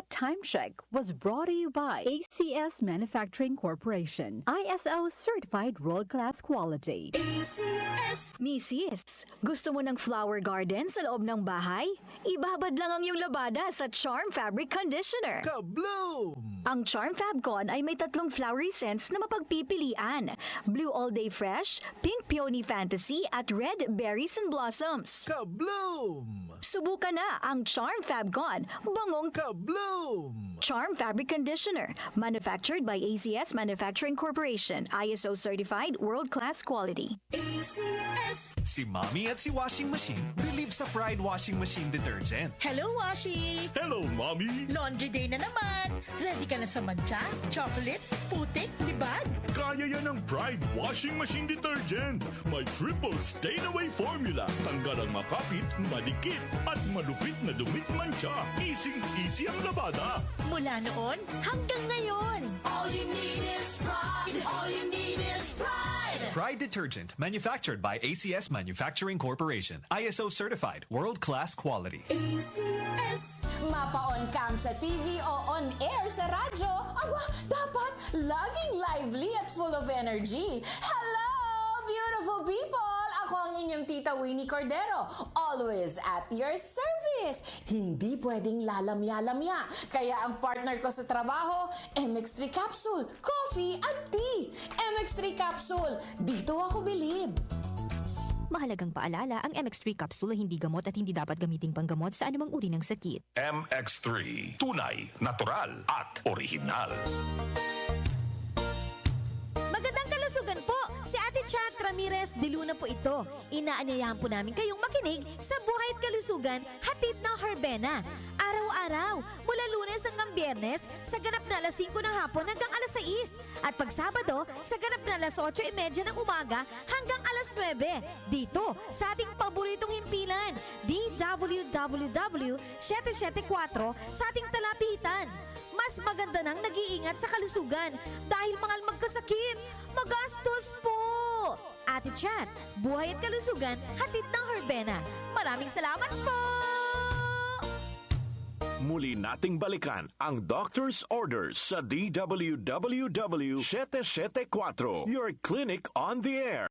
That time check was brought to you by ACS Manufacturing Corporation. ISO certified world-class quality. ACS. Misis, gusto mo ng flower garden sa loob ng bahay? Ibabad lang ang iyong labada sa Charm Fabric Conditioner. Kabloom! Ang Charm Fabcon ay may 3 flowery scents na mapagpipilian. Blue All Day Fresh, Pink Peony Fantasy at Red Berries and Blossoms. Kabloom! Subukan na ang Charm Fabcon, bangong Kabloom! Charm Fabric Conditioner, manufactured by ACS Manufacturing Corporation, ISO certified world-class quality. ACS. Si Mommy at si Washing Machine believe sa Pride Washing Machine Detergent. Hello, Washi! Hello, Mommy! Laundry day na naman! Ready ka na sa mancha, chocolate, putik, libag? Kaya yan ang Pride Washing Machine Detergent. May triple stain-away formula. Tanggal ang makapit, madikit, at malupit na dumit mancha. Easy ang labada. Mula noon hanggang ngayon. All you need is pride. All you need is pride. Pride Detergent, manufactured by ACS Manufacturing Corporation. ISO certified, world-class quality. ACS. Mapa-on cam sa TV o on air sa radyo, aba, dapat laging lively at full of energy. Hello, beautiful people! Ako ang inyong tita Winnie Cordero, always at your service. Hindi pwedeng lalamya-lamya. Kaya ang partner ko sa trabaho, MX3 Capsule, coffee at tea. MX3 Capsule, dito ako bilib. Mahalagang paalala, ang MX3 capsule ay hindi gamot at hindi dapat gamiting panggamot sa anumang uri ng sakit. MX3. Tunay, natural, at original. Magandang kalusugan po! Si Ate Chat Ramirez de Luna po ito. Inaanyayahan po namin kayong makinig sa Buhay at Kalusugan, hatid ng Herbena. Araw-araw, mula Lunes hanggang Biyernes, sa ganap na alas 5 ng hapon hanggang alas 6. At pag Sabado, sa ganap na alas 8:30 ng umaga hanggang alas 9. Dito, sa ating paboritong himpilan, DWWW 774 sa ating talapitan. Mas maganda nang nag-iingat sa kalusugan dahil mahal magkasakit. Magastos po! Ate Chat, Buhay at Kalusugan, hatid ng Herbena. Maraming salamat po! Muli nating balikan ang Doctor's Orders sa DWWW 774, your clinic on the air.